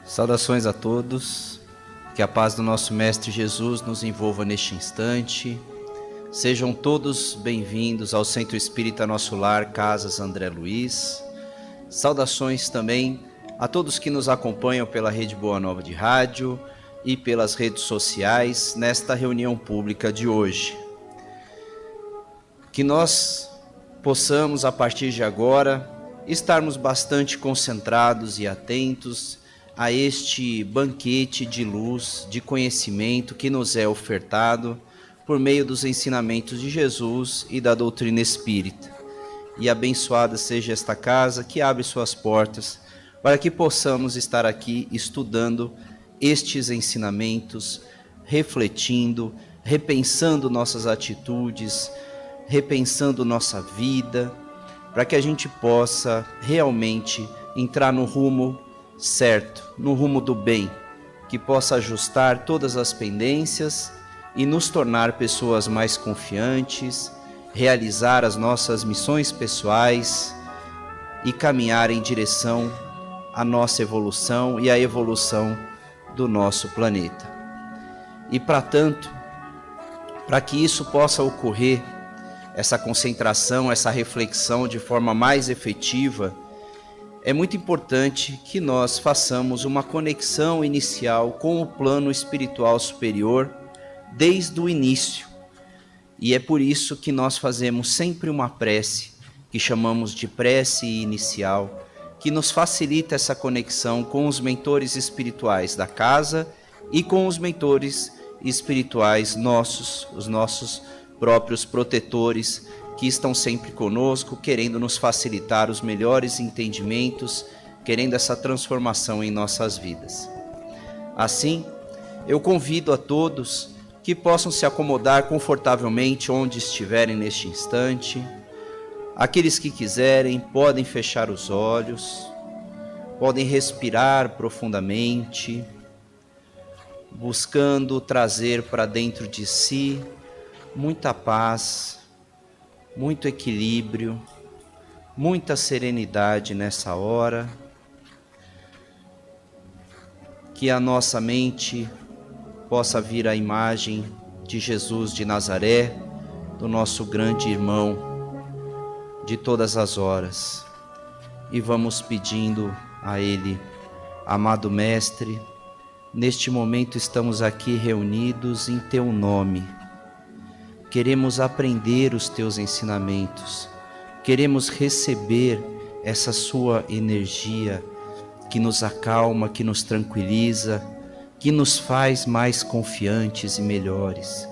Saudações a todos, que a paz do nosso Mestre Jesus nos envolva neste instante. Sejam todos bem-vindos ao Centro Espírita Nosso Lar, Casas André Luiz. Saudações também a todos que nos acompanham pela Rede Boa Nova de Rádio e pelas redes sociais nesta reunião pública de hoje. Que nós possamos, a partir de agora, estarmos bastante concentrados e atentos a este banquete de luz, de conhecimento que nos é ofertado por meio dos ensinamentos de Jesus e da doutrina espírita. E abençoada seja esta casa que abre suas portas para que possamos estar aqui estudando estes ensinamentos, refletindo, repensando nossas atitudes, repensando nossa vida, para que a gente possa realmente entrar no rumo certo, no rumo do bem, que possa ajustar todas as pendências e nos tornar pessoas mais confiantes, realizar as nossas missões pessoais e caminhar em direção à nossa evolução e à evolução do nosso planeta. E para tanto, para que isso possa ocorrer, essa concentração, essa reflexão de forma mais efetiva, é muito importante que nós façamos uma conexão inicial com o plano espiritual superior desde o início. E é por isso que nós fazemos sempre uma prece, que chamamos de prece inicial, que nos facilita essa conexão com os mentores espirituais da casa e com os mentores espirituais nossos, os nossos próprios protetores, que estão sempre conosco, querendo nos facilitar os melhores entendimentos, querendo essa transformação em nossas vidas. Assim, eu convido a todos que possam se acomodar confortavelmente onde estiverem neste instante. Aqueles que quiserem podem fechar os olhos, podem respirar profundamente, buscando trazer para dentro de si muita paz, muito equilíbrio, muita serenidade nessa hora. Que a nossa mente possa vir a imagem de Jesus de Nazaré, do nosso grande irmão de todas as horas. E vamos pedindo a Ele: amado Mestre, neste momento estamos aqui reunidos em Teu nome. Queremos aprender os Teus ensinamentos, queremos receber essa Sua energia que nos acalma, que nos tranquiliza, que nos faz mais confiantes e melhores.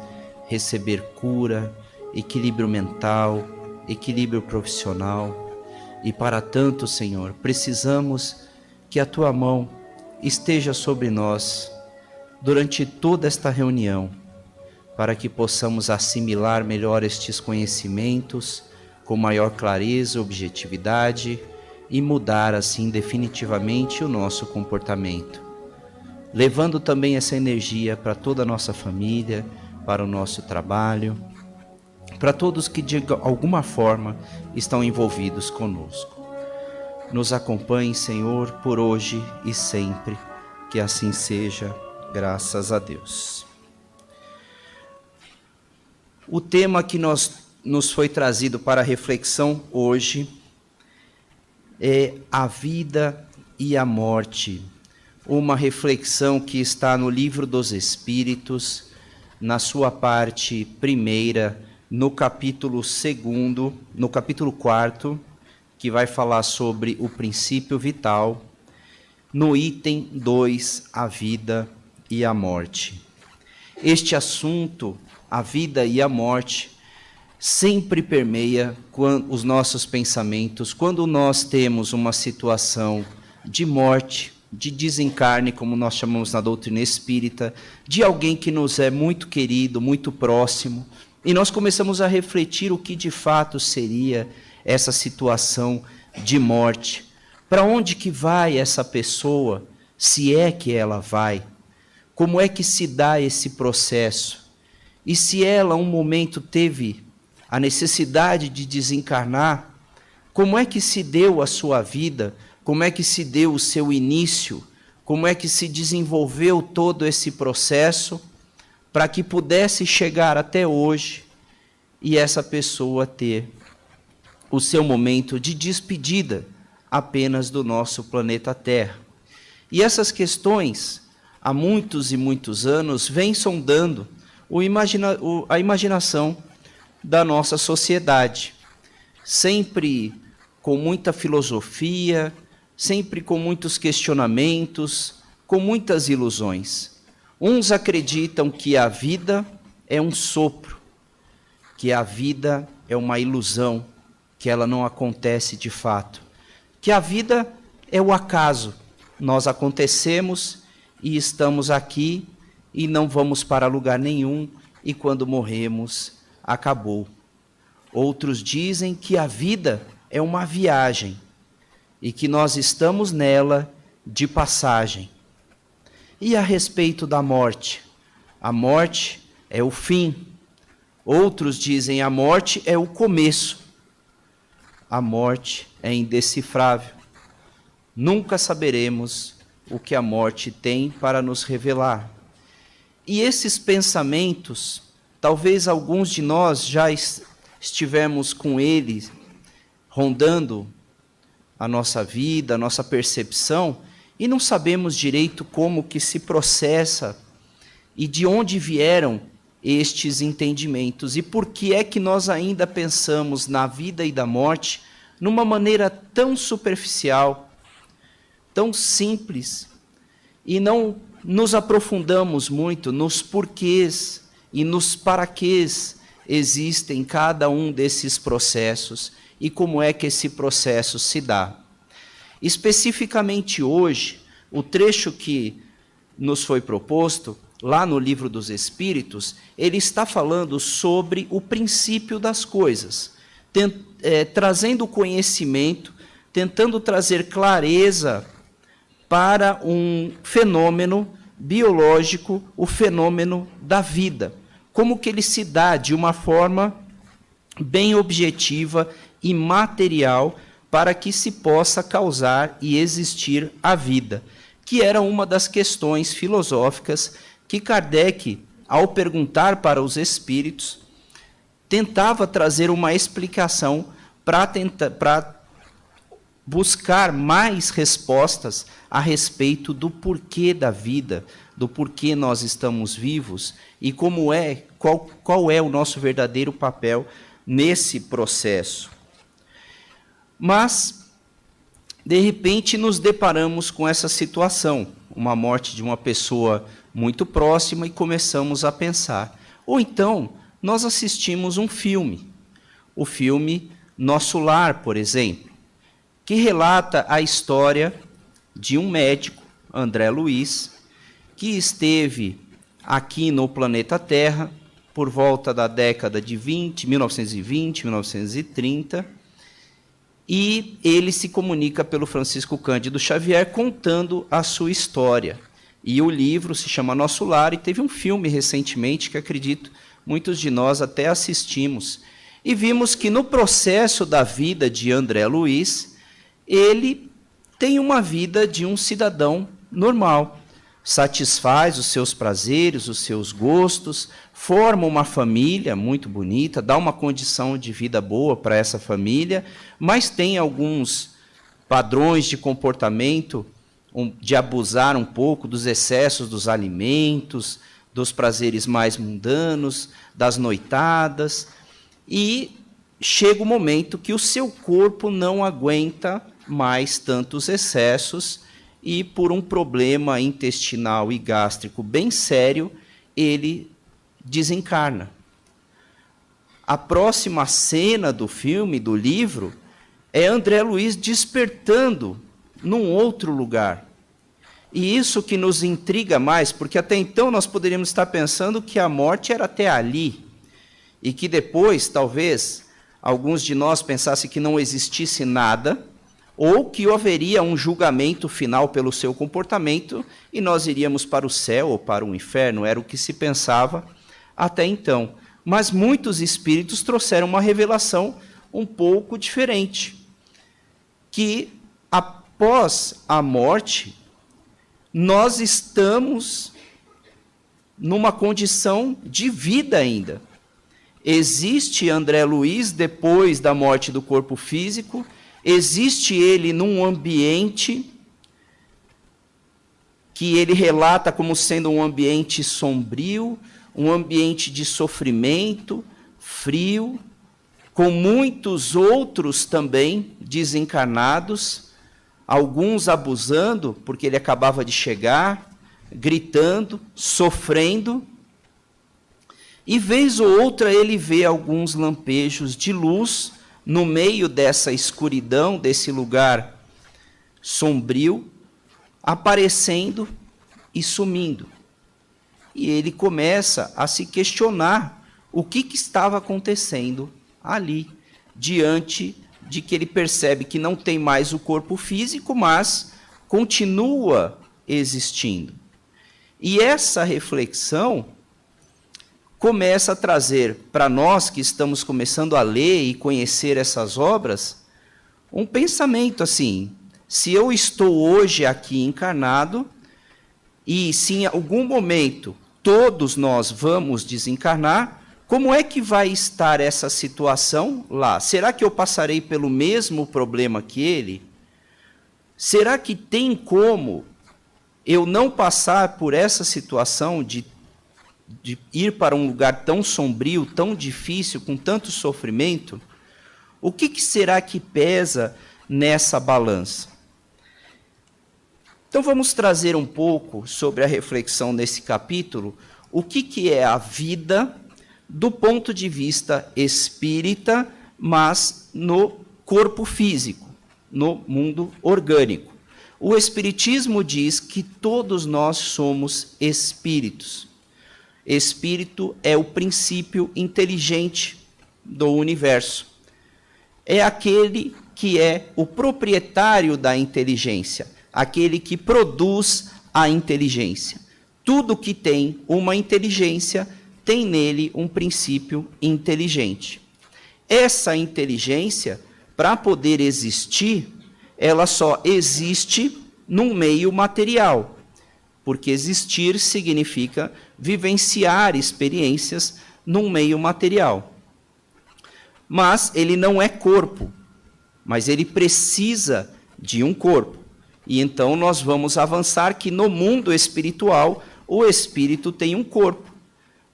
Receber cura, equilíbrio mental, equilíbrio profissional. E para tanto, Senhor, precisamos que a Tua mão esteja sobre nós durante toda esta reunião, para que possamos assimilar melhor estes conhecimentos com maior clareza e objetividade e mudar assim definitivamente o nosso comportamento, levando também essa energia para toda a nossa família, para o nosso trabalho, para todos que de alguma forma estão envolvidos conosco. Nos acompanhe, Senhor, por hoje e sempre, que assim seja, graças a Deus. O tema que nos foi trazido para reflexão hoje é a vida e a morte. Uma reflexão que está no Livro dos Espíritos, na sua parte primeira, no capítulo 2º, no capítulo 4º, que vai falar sobre o princípio vital, no item 2, a vida e a morte. Este assunto, a vida e a morte, sempre permeia os nossos pensamentos quando nós temos uma situação de morte, de desencarne, como nós chamamos na doutrina espírita, de alguém que nos é muito querido, muito próximo, e nós começamos a refletir o que de fato seria essa situação de morte. Para onde que vai essa pessoa, se é que ela vai? Como é que se dá esse processo? E se ela, um momento, teve a necessidade de desencarnar, como é que se deu a sua vida? Como é que se deu o seu início? como é que se desenvolveu todo esse processo para que pudesse chegar até hoje e essa pessoa ter o seu momento de despedida apenas do nosso planeta Terra. E essas questões, há muitos e muitos anos, vêm sondando a imaginação da nossa sociedade, sempre com muita filosofia, sempre com muitos questionamentos, com muitas ilusões. Uns acreditam que a vida é um sopro, que a vida é uma ilusão, que ela não acontece de fato, que a vida é o acaso. Nós acontecemos e estamos aqui e não vamos para lugar nenhum, e quando morremos, acabou. Outros dizem que a vida é uma viagem e que nós estamos nela de passagem. E a respeito da morte? A morte é o fim. Outros dizem a morte é o começo. A morte é indecifrável. Nunca saberemos o que a morte tem para nos revelar. E esses pensamentos, talvez alguns de nós já estivemos com eles, rondando a nossa vida, a nossa percepção, e não sabemos direito como que se processa e de onde vieram estes entendimentos e por que é que nós ainda pensamos na vida e da morte numa maneira tão superficial, tão simples, e não nos aprofundamos muito nos porquês e nos paraquês existem cada um desses processos e como é que esse processo se dá. Especificamente hoje, o trecho que nos foi proposto, lá no Livro dos Espíritos, ele está falando sobre o princípio das coisas, trazendo conhecimento, tentando trazer clareza para um fenômeno biológico, o fenômeno da vida. Como que ele se dá de uma forma bem objetiva e material para que se possa causar e existir a vida, que era uma das questões filosóficas que Kardec, ao perguntar para os espíritos, tentava trazer uma explicação para buscar mais respostas a respeito do porquê da vida, do porquê nós estamos vivos e qual é o nosso verdadeiro papel nesse processo. Mas, de repente, nos deparamos com essa situação, uma morte de uma pessoa muito próxima, e começamos a pensar. Ou então, nós assistimos um filme, o filme Nosso Lar, por exemplo, que relata a história de um médico, André Luiz, que esteve aqui no planeta Terra por volta da década de 1920, 1930, e ele se comunica pelo Francisco Cândido Xavier contando a sua história. E o livro se chama Nosso Lar, e teve um filme recentemente que acredito muitos de nós até assistimos. E vimos que no processo da vida de André Luiz, ele tem uma vida de um cidadão normal, satisfaz os seus prazeres, os seus gostos, forma uma família muito bonita, dá uma condição de vida boa para essa família, mas tem alguns padrões de comportamento de abusar um pouco dos excessos dos alimentos, dos prazeres mais mundanos, das noitadas, e chega o momento que o seu corpo não aguenta mais tantos excessos e, por um problema intestinal e gástrico bem sério, ele desencarna. A próxima cena do filme, do livro, é André Luiz despertando num outro lugar. E isso que nos intriga mais, porque até então nós poderíamos estar pensando que a morte era até ali, e que depois, talvez, alguns de nós pensassem que não existisse nada, ou que haveria um julgamento final pelo seu comportamento, e nós iríamos para o céu ou para o inferno, era o que se pensava até então. Mas muitos espíritos trouxeram uma revelação um pouco diferente, que após a morte, nós estamos numa condição de vida ainda. Existe André Luiz depois da morte do corpo físico, existe ele num ambiente que ele relata como sendo um ambiente sombrio, um ambiente de sofrimento, frio, com muitos outros também desencarnados, alguns abusando, porque ele acabava de chegar, gritando, sofrendo, e vez ou outra ele vê alguns lampejos de luz no meio dessa escuridão, desse lugar sombrio, aparecendo e sumindo. E ele começa a se questionar o que estava acontecendo ali, diante de que ele percebe que não tem mais o corpo físico, mas continua existindo. E essa reflexão começa a trazer para nós que estamos começando a ler e conhecer essas obras, um pensamento assim: se eu estou hoje aqui encarnado, e se em algum momento todos nós vamos desencarnar, como é que vai estar essa situação lá? Será que eu passarei pelo mesmo problema que ele? Será que tem como eu não passar por essa situação de ir para um lugar tão sombrio, tão difícil, com tanto sofrimento? O que será que pesa nessa balança? Então vamos trazer um pouco sobre a reflexão nesse capítulo, o que é a vida do ponto de vista espírita, mas no corpo físico, no mundo orgânico. O Espiritismo diz que todos nós somos espíritos. Espírito é o princípio inteligente do universo. É aquele que é o proprietário da inteligência, aquele que produz a inteligência. Tudo que tem uma inteligência tem nele um princípio inteligente. Essa inteligência, para poder existir, ela só existe num meio material, porque existir significa vivenciar experiências num meio material. Mas ele não é corpo, mas ele precisa de um corpo. E então nós vamos avançar que no mundo espiritual o espírito tem um corpo,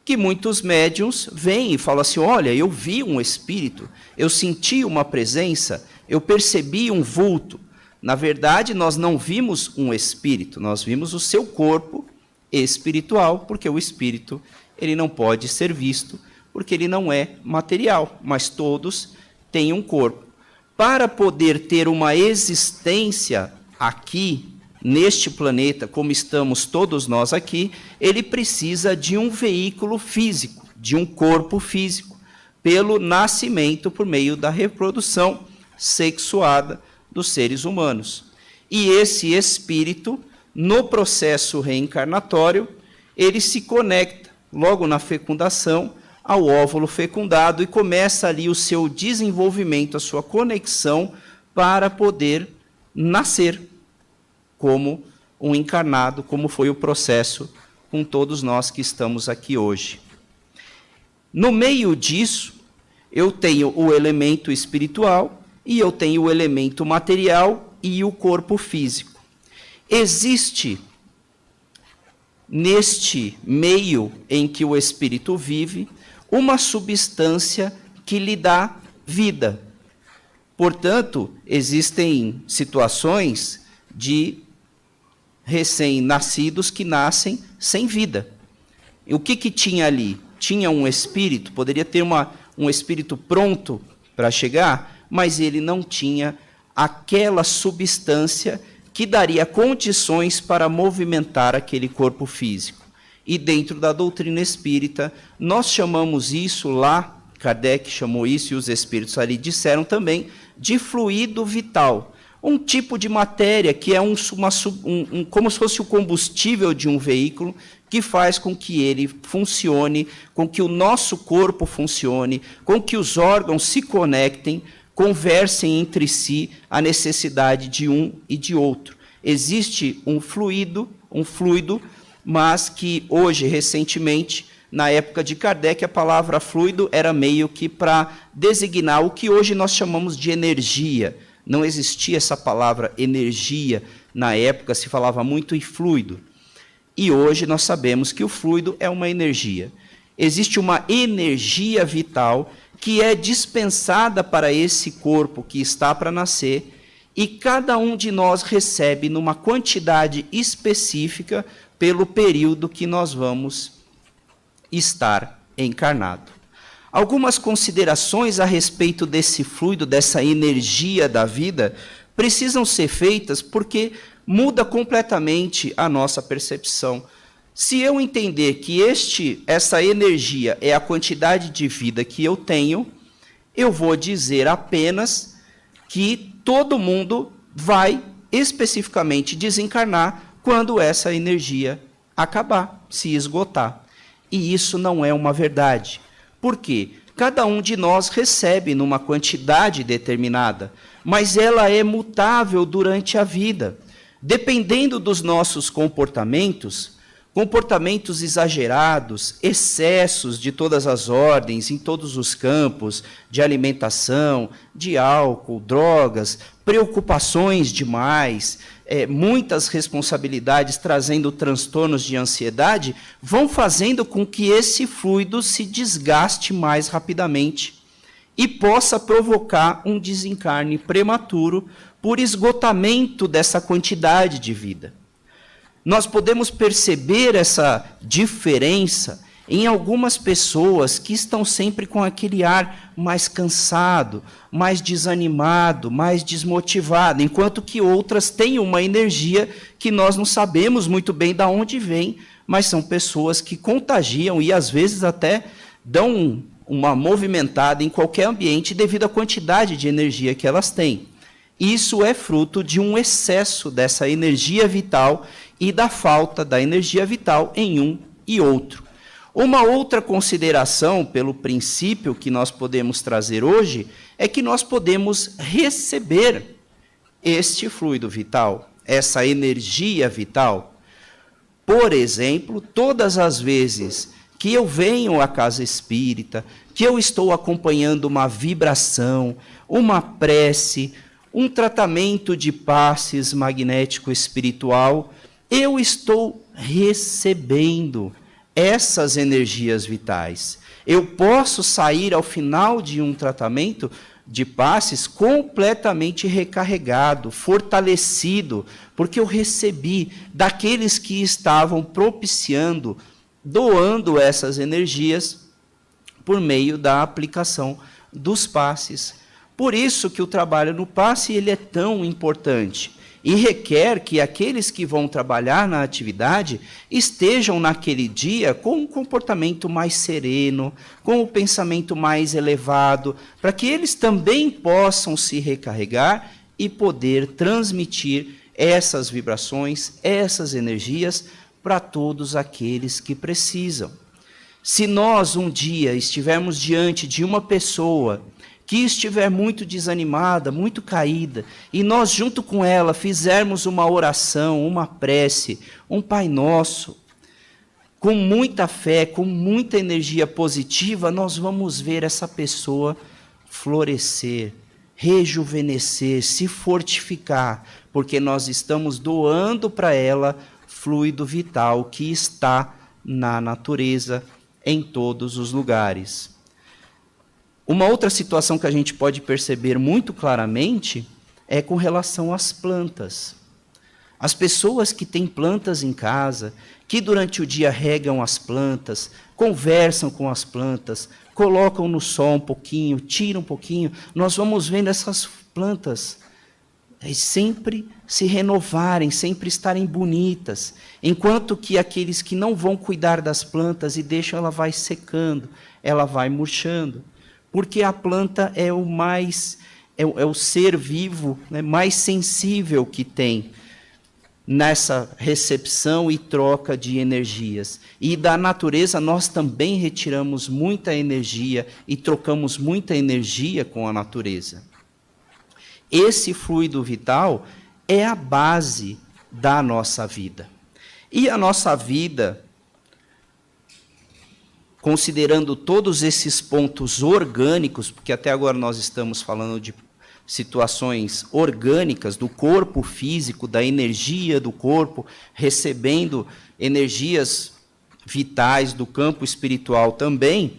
que muitos médiuns vêm e falam assim: olha, eu vi um espírito, eu senti uma presença, eu percebi um vulto. Na verdade, nós não vimos um espírito, nós vimos o seu corpo espiritual, porque o espírito ele não pode ser visto, porque ele não é material, mas todos têm um corpo. Para poder ter uma existência aqui, neste planeta, como estamos todos nós aqui, ele precisa de um veículo físico, de um corpo físico, pelo nascimento por meio da reprodução sexuada dos seres humanos. E esse espírito, no processo reencarnatório, ele se conecta, logo na fecundação, ao óvulo fecundado e começa ali o seu desenvolvimento, a sua conexão para poder nascer como um encarnado, como foi o processo com todos nós que estamos aqui hoje. No meio disso, eu tenho o elemento espiritual e eu tenho o elemento material e o corpo físico. Existe, neste meio em que o espírito vive, uma substância que lhe dá vida. Portanto, existem situações de recém-nascidos que nascem sem vida. E o que tinha ali? Tinha um espírito, poderia ter um espírito pronto para chegar, mas ele não tinha aquela substância que daria condições para movimentar aquele corpo físico. E dentro da doutrina espírita, nós chamamos isso lá, Kardec chamou isso e os espíritos ali disseram também, de fluido vital. Um tipo de matéria que é como se fosse o combustível de um veículo que faz com que ele funcione, com que o nosso corpo funcione, com que os órgãos se conectem, conversem entre si a necessidade de um e de outro. Existe um fluido um fluido, mas que hoje, recentemente, na época de Kardec, a palavra fluido era meio que para designar o que hoje nós chamamos de energia. Não existia essa palavra energia na época, se falava muito em fluido. E hoje nós sabemos que o fluido é uma energia. Existe uma energia vital que é dispensada para esse corpo que está para nascer, e cada um de nós recebe numa quantidade específica pelo período que nós vamos estar encarnado. Algumas considerações a respeito desse fluido, dessa energia da vida, precisam ser feitas porque muda completamente a nossa percepção. Se eu entender que essa energia é a quantidade de vida que eu tenho, eu vou dizer apenas que todo mundo vai especificamente desencarnar quando essa energia acabar, se esgotar. E isso não é uma verdade. Por quê? Cada um de nós recebe numa quantidade determinada, mas ela é mutável durante a vida. Dependendo dos nossos comportamentos exagerados, excessos de todas as ordens, em todos os campos, de alimentação, de álcool, drogas, preocupações demais, muitas responsabilidades trazendo transtornos de ansiedade, vão fazendo com que esse fluido se desgaste mais rapidamente e possa provocar um desencarne prematuro por esgotamento dessa quantidade de vida. Nós podemos perceber essa diferença em algumas pessoas que estão sempre com aquele ar mais cansado, mais desanimado, mais desmotivado, enquanto que outras têm uma energia que nós não sabemos muito bem de onde vem, mas são pessoas que contagiam e às vezes até dão uma movimentada em qualquer ambiente devido à quantidade de energia que elas têm. Isso é fruto de um excesso dessa energia vital e da falta da energia vital em um e outro. Uma outra consideração, pelo princípio que nós podemos trazer hoje, é que nós podemos receber este fluido vital, essa energia vital. Por exemplo, todas as vezes que eu venho à casa espírita, que eu estou acompanhando uma vibração, uma prece, um tratamento de passes magnético espiritual, eu estou recebendo essas energias vitais. Eu posso sair ao final de um tratamento de passes completamente recarregado, fortalecido, porque eu recebi daqueles que estavam propiciando, doando essas energias por meio da aplicação dos passes. Por isso que o trabalho no passe ele é tão importante e requer que aqueles que vão trabalhar na atividade estejam naquele dia com um comportamento mais sereno, com o pensamento mais elevado, para que eles também possam se recarregar e poder transmitir essas vibrações, essas energias para todos aqueles que precisam. Se nós um dia estivermos diante de uma pessoa que estiver muito desanimada, muito caída, e nós junto com ela fizermos uma oração, uma prece, um Pai Nosso, com muita fé, com muita energia positiva, nós vamos ver essa pessoa florescer, rejuvenescer, se fortificar, porque nós estamos doando para ela fluido vital que está na natureza, em todos os lugares. Uma outra situação que a gente pode perceber muito claramente é com relação às plantas. As pessoas que têm plantas em casa, que durante o dia regam as plantas, conversam com as plantas, colocam no sol um pouquinho, tiram um pouquinho, nós vamos vendo essas plantas sempre se renovarem, sempre estarem bonitas, enquanto que aqueles que não vão cuidar das plantas e deixam, ela vai secando, ela vai murchando. Porque a planta é o ser vivo, né, mais sensível que tem nessa recepção e troca de energias. E da natureza nós também retiramos muita energia e trocamos muita energia com a natureza. Esse fluido vital é a base da nossa vida. E a nossa vida, considerando todos esses pontos orgânicos, porque até agora nós estamos falando de situações orgânicas do corpo físico, da energia do corpo, recebendo energias vitais do campo espiritual também,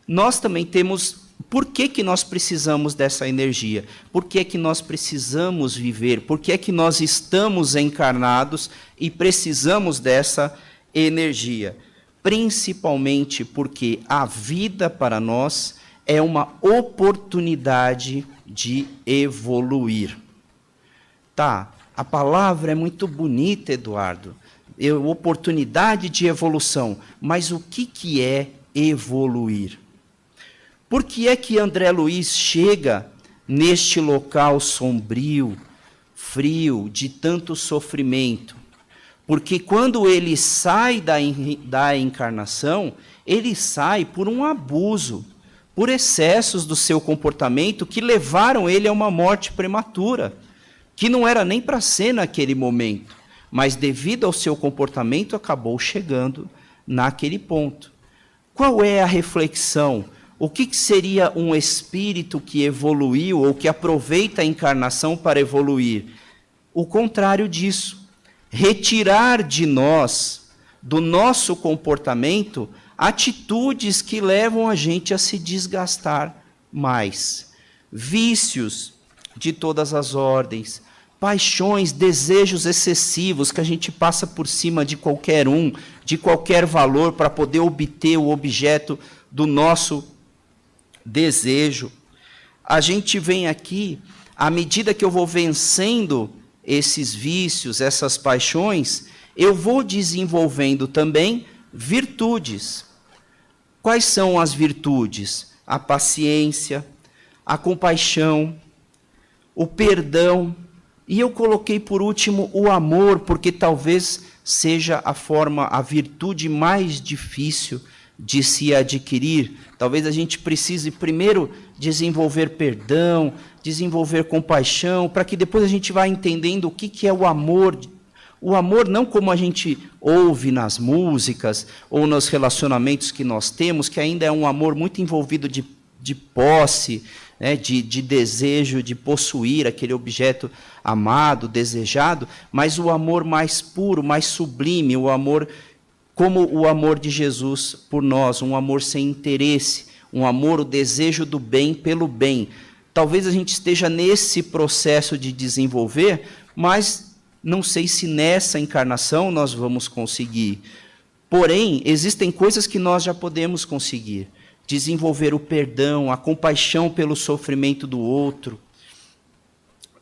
nós também temos... Por que nós precisamos dessa energia? Por que nós precisamos viver? Por que nós estamos encarnados e precisamos dessa energia? Principalmente porque a vida para nós é uma oportunidade de evoluir. Tá, a palavra é muito bonita, Eduardo. Oportunidade de evolução. Mas o que é evoluir? Por que é que André Luiz chega neste local sombrio, frio, de tanto sofrimento? Porque quando ele sai da encarnação, ele sai por um abuso, por excessos do seu comportamento que levaram ele a uma morte prematura, que não era nem para ser naquele momento, mas devido ao seu comportamento acabou chegando naquele ponto. Qual é a reflexão? O que seria um espírito que evoluiu ou que aproveita a encarnação para evoluir? O contrário disso. Retirar de nós, do nosso comportamento, atitudes que levam a gente a se desgastar mais. Vícios de todas as ordens, paixões, desejos excessivos que a gente passa por cima de qualquer um, de qualquer valor para poder obter o objeto do nosso desejo. A gente vem aqui, à medida que eu vou vencendo esses vícios, essas paixões, eu vou desenvolvendo também virtudes. Quais são as virtudes? A paciência, a compaixão, o perdão, e eu coloquei por último o amor, porque talvez seja a virtude mais difícil de se adquirir. Talvez a gente precise primeiro desenvolver perdão, desenvolver compaixão, para que depois a gente vá entendendo o que é o amor. O amor não como a gente ouve nas músicas ou nos relacionamentos que nós temos, que ainda é um amor muito envolvido de posse, né, de desejo de possuir aquele objeto amado, desejado, mas o amor mais puro, mais sublime, o amor como o amor de Jesus por nós, um amor sem interesse, um amor, o desejo do bem pelo bem. Talvez a gente esteja nesse processo de desenvolver, mas não sei se nessa encarnação nós vamos conseguir. Porém, existem coisas que nós já podemos conseguir. Desenvolver o perdão, a compaixão pelo sofrimento do outro,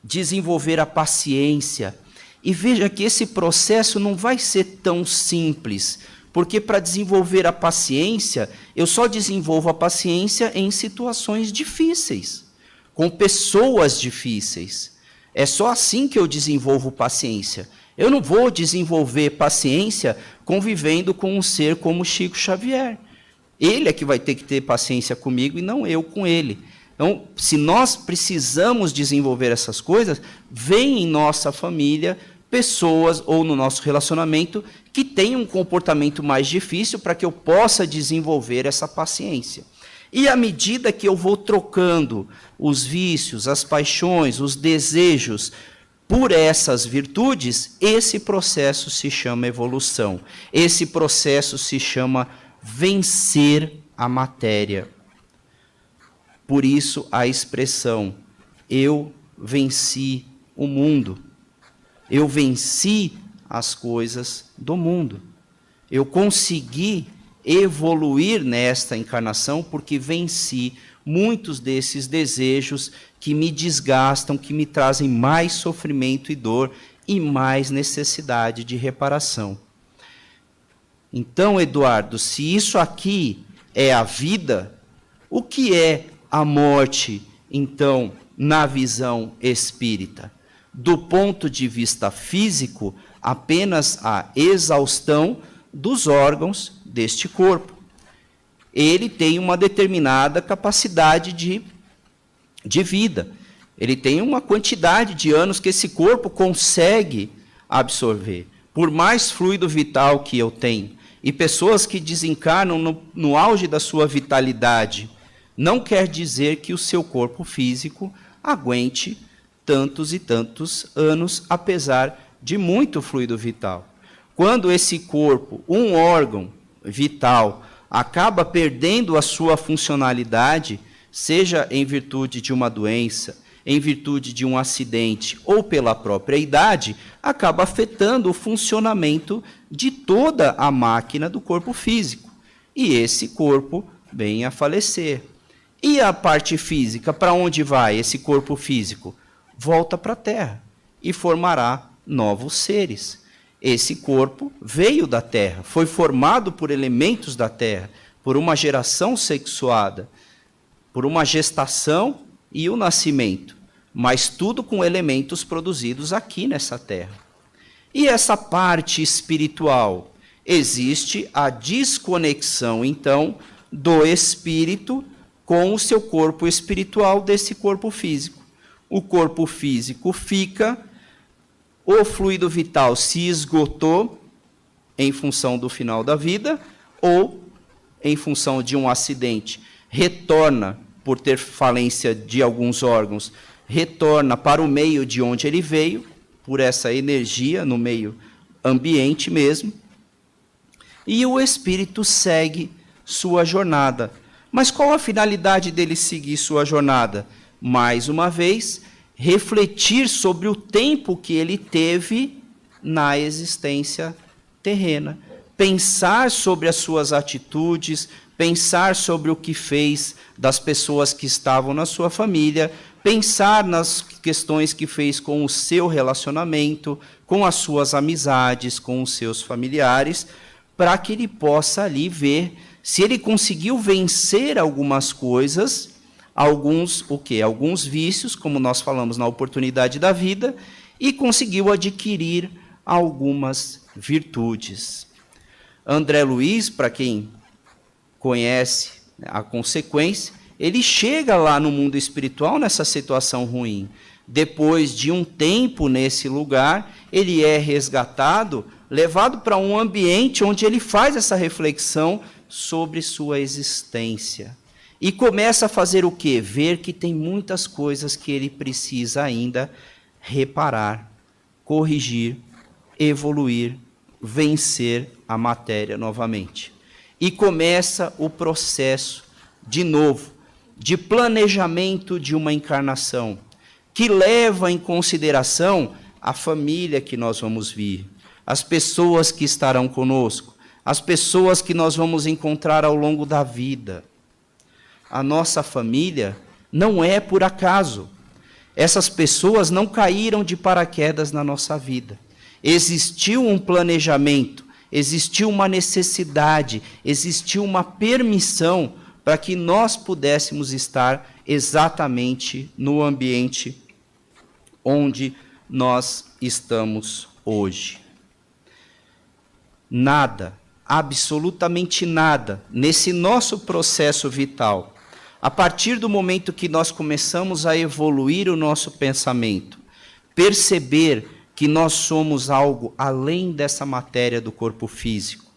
desenvolver a paciência. E veja que esse processo não vai ser tão simples, porque para desenvolver a paciência, eu só desenvolvo a paciência em situações difíceis, com pessoas difíceis. É só assim que eu desenvolvo paciência. Eu não vou desenvolver paciência convivendo com um ser como Chico Xavier. Ele é que vai ter que ter paciência comigo e não eu com ele. Então, se nós precisamos desenvolver essas coisas, vem em nossa família pessoas ou no nosso relacionamento que tenham um comportamento mais difícil para que eu possa desenvolver essa paciência. E à medida que eu vou trocando os vícios, as paixões, os desejos por essas virtudes, esse processo se chama evolução. Esse processo se chama vencer a matéria. Por isso a expressão, eu venci o mundo. Eu venci as coisas do mundo. Eu consegui evoluir nesta encarnação porque venci muitos desses desejos que me desgastam, que me trazem mais sofrimento e dor e mais necessidade de reparação. Então, Eduardo, se isso aqui é a vida, o que é a morte, então, na visão espírita? Do ponto de vista físico, apenas a exaustão dos órgãos deste corpo. Ele tem uma determinada capacidade de vida. Ele tem uma quantidade de anos que esse corpo consegue absorver. por mais fluido vital que eu tenho, e pessoas que desencarnam no auge da sua vitalidade, não quer dizer que o seu corpo físico aguente tantos e tantos anos, apesar de muito fluido vital. Quando esse corpo, um órgão vital, acaba perdendo a sua funcionalidade, seja em virtude de uma doença, em virtude de um acidente ou pela própria idade, acaba afetando o funcionamento de toda a máquina do corpo físico. E esse corpo vem a falecer. E a parte física, para onde vai esse corpo físico? Volta para a Terra e formará novos seres. Esse corpo veio da Terra, foi formado por elementos da Terra, por uma geração sexuada, por uma gestação e o nascimento, mas tudo com elementos produzidos aqui nessa Terra. E essa parte espiritual, existe a desconexão, então, do espírito com o seu corpo espiritual desse corpo físico. O corpo físico fica, o fluido vital se esgotou em função do final da vida, ou em função de um acidente, retorna, por ter falência de alguns órgãos, retorna para o meio de onde ele veio, por essa energia no meio ambiente mesmo, e o espírito segue sua jornada. Mas qual a finalidade dele seguir sua jornada? Mais uma vez, refletir sobre o tempo que ele teve na existência terrena, pensar sobre as suas atitudes, pensar sobre o que fez das pessoas que estavam na sua família, pensar nas questões que fez com o seu relacionamento, com as suas amizades, com os seus familiares, para que ele possa ali ver se ele conseguiu vencer algumas coisas, alguns vícios, como nós falamos na oportunidade da vida, e conseguiu adquirir algumas virtudes. André Luiz, para quem conhece a consequência, ele chega lá no mundo espiritual nessa situação ruim. Depois de um tempo nesse lugar, ele é resgatado, levado para um ambiente onde ele faz essa reflexão sobre sua existência. E começa a fazer o quê? Ver que tem muitas coisas que ele precisa ainda reparar, corrigir, evoluir, vencer a matéria novamente. E começa o processo, de novo, de planejamento de uma encarnação, que leva em consideração a família que nós vamos vir, as pessoas que estarão conosco, as pessoas que nós vamos encontrar ao longo da vida. A nossa família não é por acaso. Essas pessoas não caíram de paraquedas na nossa vida. Existiu um planejamento, existiu uma necessidade, existiu uma permissão para que nós pudéssemos estar exatamente no ambiente onde nós estamos hoje. Nada, absolutamente nada, nesse nosso processo vital, a partir do momento que nós começamos a evoluir o nosso pensamento, perceber que nós somos algo além dessa matéria do corpo físico,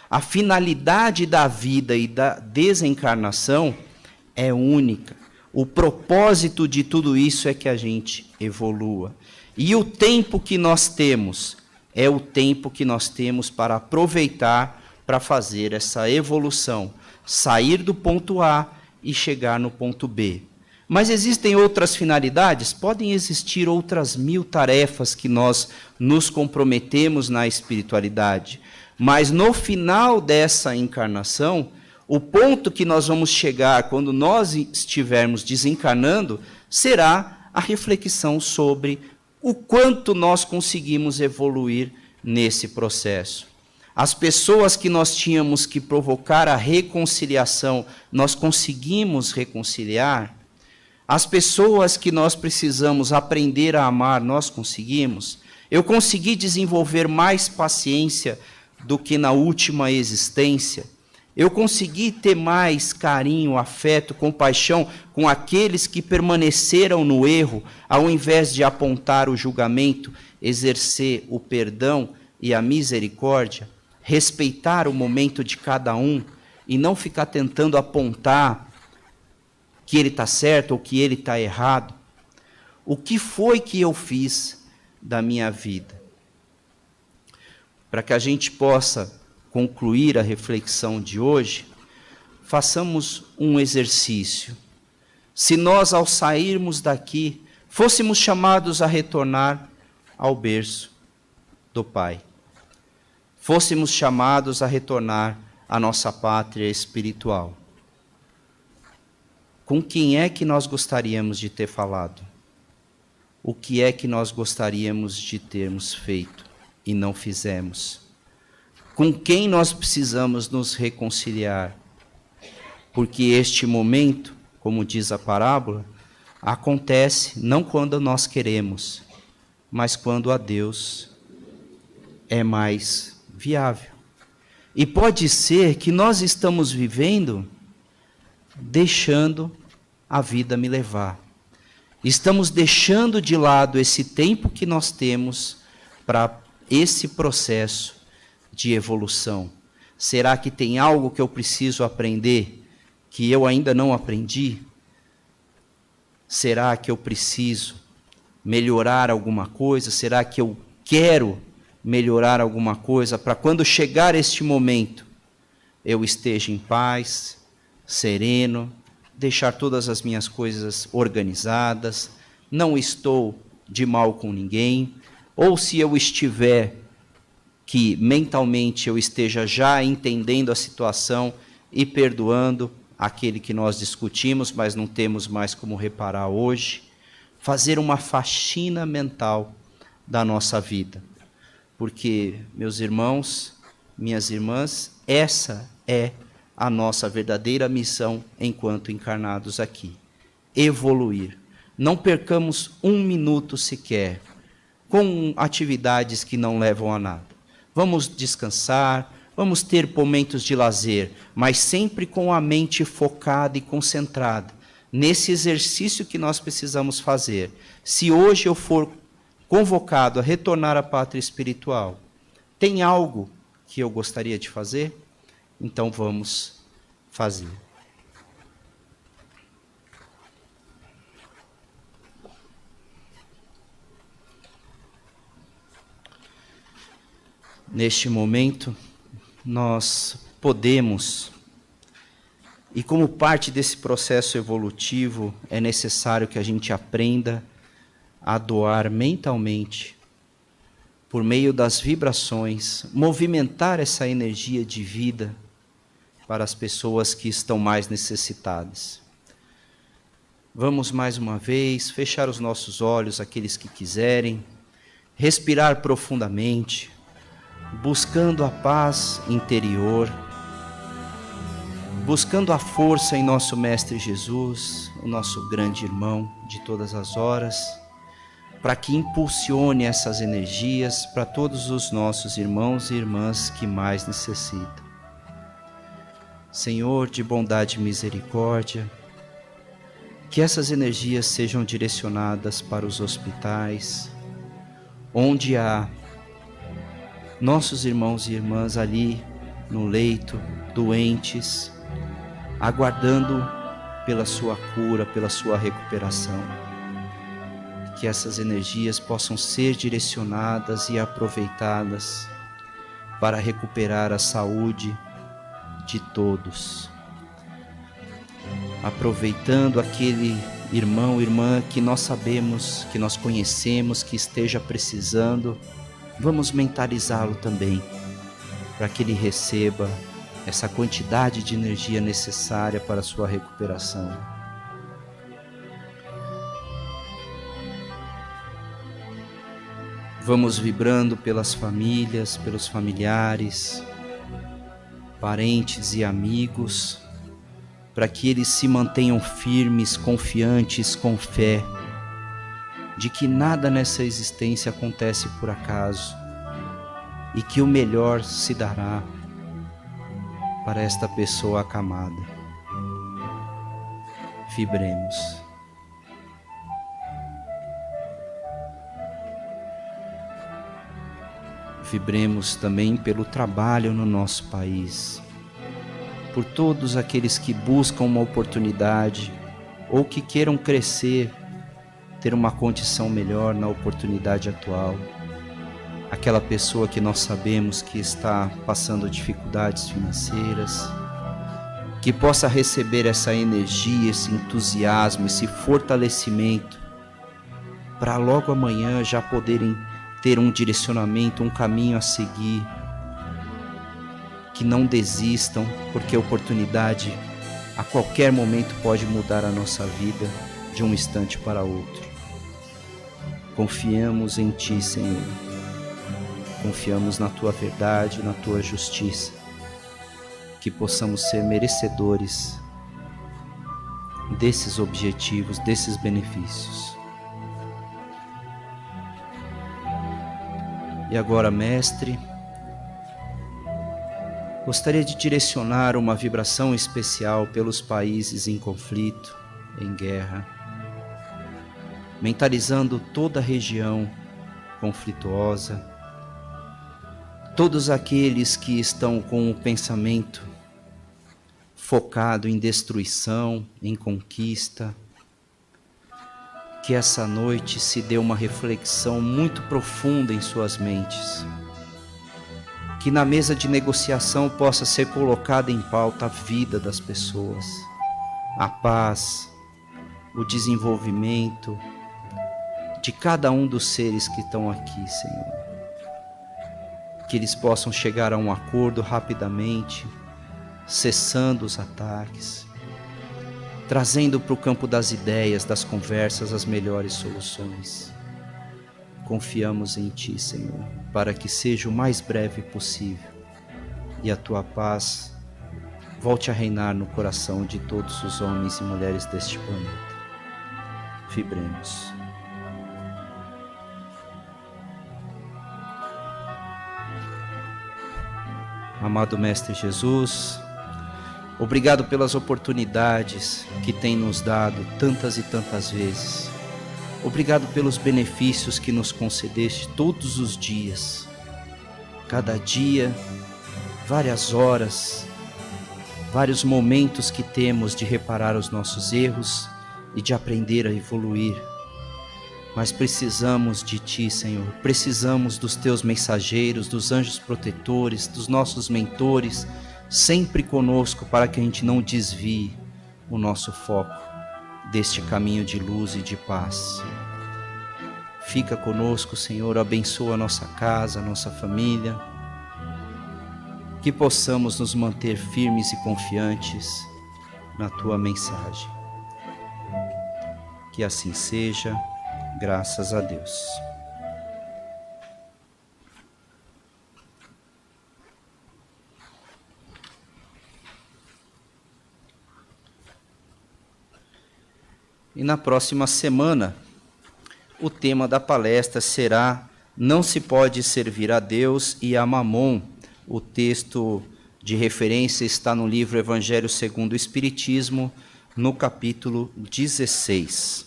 a finalidade da vida e da desencarnação é única. O propósito de tudo isso é que a gente evolua. E o tempo que nós temos é o tempo que nós temos para aproveitar para fazer essa evolução, sair do ponto A e chegar no ponto B. Mas existem outras finalidades? Podem existir outras 1000 tarefas que nós nos comprometemos na espiritualidade. Mas no final dessa encarnação, o ponto que nós vamos chegar quando nós estivermos desencarnando será a reflexão sobre o quanto nós conseguimos evoluir nesse processo. As pessoas que nós tínhamos que provocar a reconciliação, nós conseguimos reconciliar? As pessoas que nós precisamos aprender a amar, nós conseguimos? Eu consegui desenvolver mais paciência do que na última existência? Eu consegui ter mais carinho, afeto, compaixão com aqueles que permaneceram no erro, ao invés de apontar o julgamento, exercer o perdão, e a misericórdia, respeitar o momento de cada um e não ficar tentando apontar que ele está certo ou que ele está errado. O que foi que eu fiz da minha vida? Para que a gente possa concluir a reflexão de hoje, façamos um exercício. Se nós, ao sairmos daqui, fôssemos chamados a retornar ao berço do Pai, fôssemos chamados a retornar à nossa pátria espiritual, com quem é que nós gostaríamos de ter falado? O que é que nós gostaríamos de termos feito e não fizemos? Com quem nós precisamos nos reconciliar? Porque este momento, como diz a parábola, acontece não quando nós queremos, mas quando a Deus é mais viável. E pode ser que nós estamos vivendo deixando a vida me levar. Estamos deixando de lado esse tempo que nós temos para esse processo de evolução. Será que tem algo que eu preciso aprender que eu ainda não aprendi? Será que eu preciso melhorar alguma coisa? Será que eu quero melhorar alguma coisa para quando chegar este momento eu esteja em paz, sereno, deixar todas as minhas coisas organizadas, não estou de mal com ninguém, ou se eu estiver, que mentalmente eu esteja já entendendo a situação e perdoando aquele que nós discutimos, mas não temos mais como reparar hoje, fazer uma faxina mental da nossa vida. Porque, meus irmãos, minhas irmãs, essa é a nossa verdadeira missão enquanto encarnados aqui. Evoluir. Não percamos um minuto sequer com atividades que não levam a nada. Vamos descansar, vamos ter momentos de lazer, mas sempre com a mente focada e concentrada nesse exercício que nós precisamos fazer. Se hoje eu for convocado a retornar à pátria espiritual, tem algo que eu gostaria de fazer? Então vamos fazer. Neste momento, nós podemos, e como parte desse processo evolutivo, é necessário que a gente aprenda a doar mentalmente, por meio das vibrações, movimentar essa energia de vida para as pessoas que estão mais necessitadas. Vamos mais uma vez fechar os nossos olhos, aqueles que quiserem, respirar profundamente, buscando a paz interior, buscando a força em nosso Mestre Jesus, o nosso grande irmão de todas as horas, para que impulsione essas energias para todos os nossos irmãos e irmãs que mais necessitam. Senhor de bondade e misericórdia, que essas energias sejam direcionadas para os hospitais, onde há nossos irmãos e irmãs ali no leito, doentes, aguardando pela sua cura, pela sua recuperação. Que essas energias possam ser direcionadas e aproveitadas para recuperar a saúde de todos. Aproveitando aquele irmão, irmã que nós sabemos, que nós conhecemos, que esteja precisando, vamos mentalizá-lo também, para que ele receba essa quantidade de energia necessária para a sua recuperação. Vamos vibrando pelas famílias, pelos familiares, parentes e amigos, para que eles se mantenham firmes, confiantes, com fé, de que nada nessa existência acontece por acaso e que o melhor se dará para esta pessoa acamada. Vibremos. Vibremos também pelo trabalho no nosso país, por todos aqueles que buscam uma oportunidade ou que queiram crescer, ter uma condição melhor na oportunidade atual. Aquela pessoa que nós sabemos que está passando dificuldades financeiras, que possa receber essa energia, esse entusiasmo, esse fortalecimento, para logo amanhã já poderem ter um direcionamento, um caminho a seguir. Que não desistam, porque a oportunidade a qualquer momento pode mudar a nossa vida de um instante para outro. Confiamos em Ti, Senhor. Confiamos na Tua verdade, na Tua justiça. Que possamos ser merecedores desses objetivos, desses benefícios. E agora, Mestre, gostaria de direcionar uma vibração especial pelos países em conflito, em guerra, mentalizando toda a região conflituosa, todos aqueles que estão com o pensamento focado em destruição, em conquista. Que essa noite se dê uma reflexão muito profunda em suas mentes. Que na mesa de negociação possa ser colocada em pauta a vida das pessoas, a paz, o desenvolvimento de cada um dos seres que estão aqui, Senhor. Que eles possam chegar a um acordo rapidamente, cessando os ataques, trazendo para o campo das ideias, das conversas, as melhores soluções. Confiamos em Ti, Senhor, para que seja o mais breve possível e a Tua paz volte a reinar no coração de todos os homens e mulheres deste planeta. Vibremos. Amado Mestre Jesus, obrigado pelas oportunidades que tem nos dado tantas e tantas vezes. Obrigado pelos benefícios que nos concedeste todos os dias. Cada dia, várias horas, vários momentos que temos de reparar os nossos erros e de aprender a evoluir. Mas precisamos de Ti, Senhor. Precisamos dos Teus mensageiros, dos anjos protetores, dos nossos mentores, sempre conosco para que a gente não desvie o nosso foco deste caminho de luz e de paz. Fica conosco, Senhor, abençoa a nossa casa, a nossa família, que possamos nos manter firmes e confiantes na Tua mensagem. Que assim seja, graças a Deus. E na próxima semana, o tema da palestra será Não se pode servir a Deus e a Mamon. O texto de referência está no livro Evangelho segundo o Espiritismo, no capítulo 16.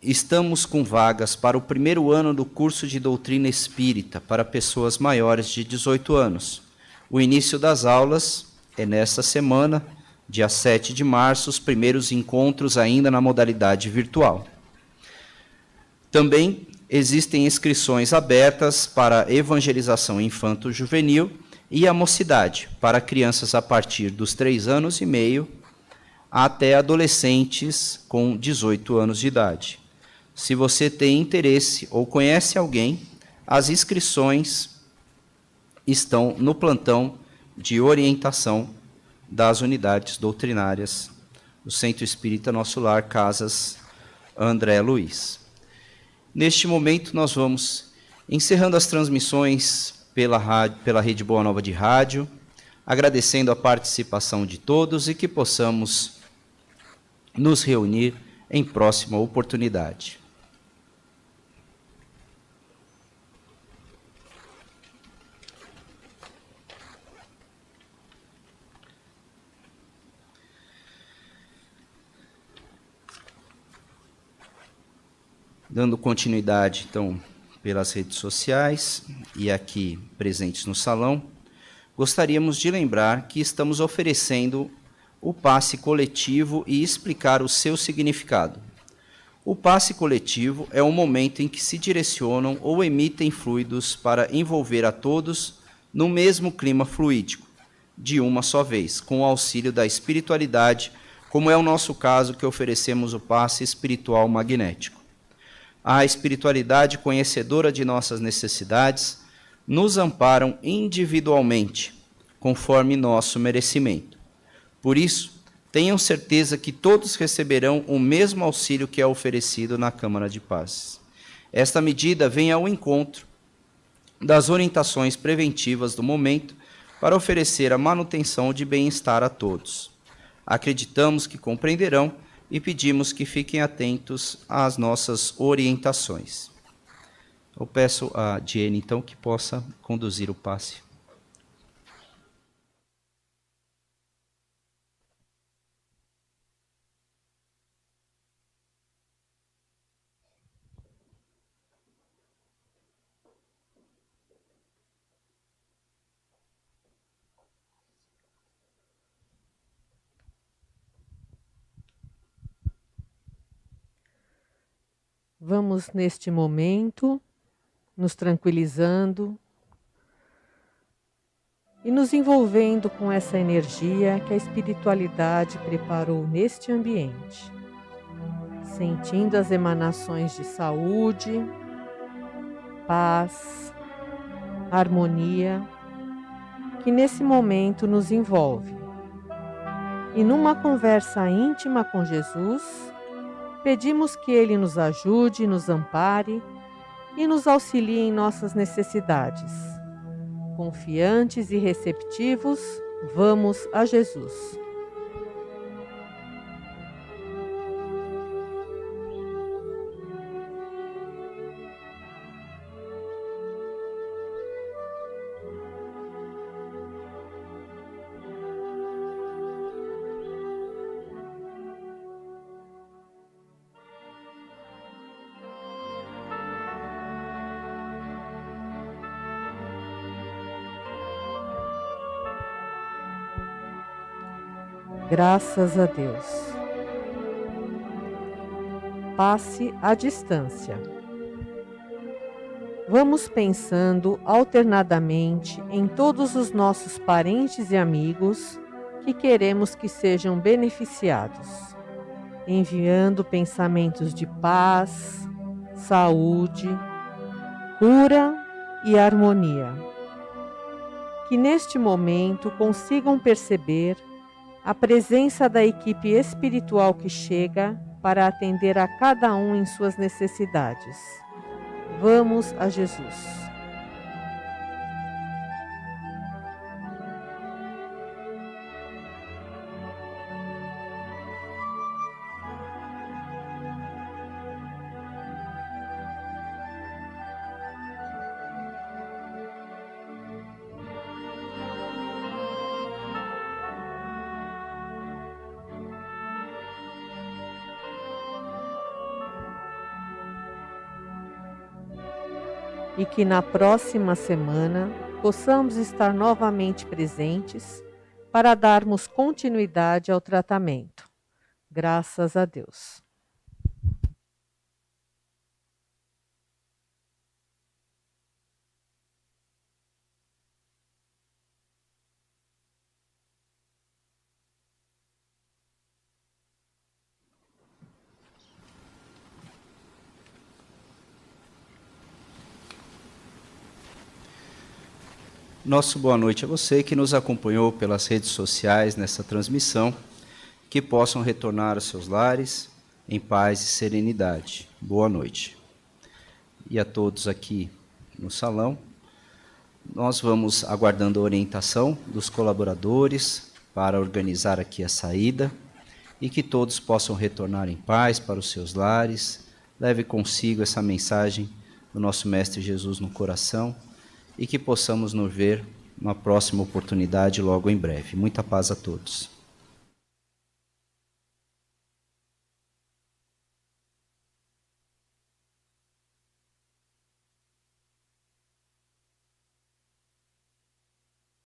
Estamos com vagas para o primeiro ano do curso de doutrina espírita para pessoas maiores de 18 anos. O início das aulas é nesta semana, dia 7 de março, os primeiros encontros ainda na modalidade virtual. Também existem inscrições abertas para evangelização infanto-juvenil e a mocidade, para crianças a partir dos 3 anos e meio até adolescentes com 18 anos de idade. Se você tem interesse ou conhece alguém, as inscrições estão no plantão de orientação das unidades doutrinárias do Centro Espírita Nosso Lar, Casas André Luiz. Neste momento, nós vamos encerrando as transmissões pela Rede Boa Nova de Rádio, agradecendo a participação de todos e que possamos nos reunir em próxima oportunidade. Dando continuidade, então, pelas redes sociais e aqui presentes no salão, gostaríamos de lembrar que estamos oferecendo o passe coletivo e explicar o seu significado. O passe coletivo é um momento em que se direcionam ou emitem fluidos para envolver a todos no mesmo clima fluídico, de uma só vez, com o auxílio da espiritualidade, como é o nosso caso que oferecemos o passe espiritual magnético. A espiritualidade conhecedora de nossas necessidades nos amparam individualmente, conforme nosso merecimento. Por isso, tenham certeza que todos receberão o mesmo auxílio que é oferecido na Câmara de Paz. Esta medida vem ao encontro das orientações preventivas do momento para oferecer a manutenção de bem-estar a todos. Acreditamos que compreenderão e pedimos que fiquem atentos às nossas orientações. Eu peço a Diene, então, que possa conduzir o passe. Vamos, neste momento, nos tranquilizando e nos envolvendo com essa energia que a espiritualidade preparou neste ambiente, sentindo as emanações de saúde, paz, harmonia, que nesse momento nos envolve. E numa conversa íntima com Jesus, pedimos que Ele nos ajude, nos ampare e nos auxilie em nossas necessidades. Confiantes e receptivos, vamos a Jesus. Graças a Deus. Passe à distância. Vamos pensando alternadamente em todos os nossos parentes e amigos que queremos que sejam beneficiados, enviando pensamentos de paz, saúde, cura e harmonia. Que neste momento consigam perceber a presença da equipe espiritual que chega para atender a cada um em suas necessidades. Vamos a Jesus. E que na próxima semana possamos estar novamente presentes para darmos continuidade ao tratamento. Graças a Deus. Nosso boa noite a você que nos acompanhou pelas redes sociais nessa transmissão, que possam retornar aos seus lares em paz e serenidade. Boa noite. E a todos aqui no salão, nós vamos aguardando a orientação dos colaboradores para organizar aqui a saída e que todos possam retornar em paz para os seus lares. Leve consigo essa mensagem do nosso Mestre Jesus no coração e que possamos nos ver na próxima oportunidade logo em breve. Muita paz a todos.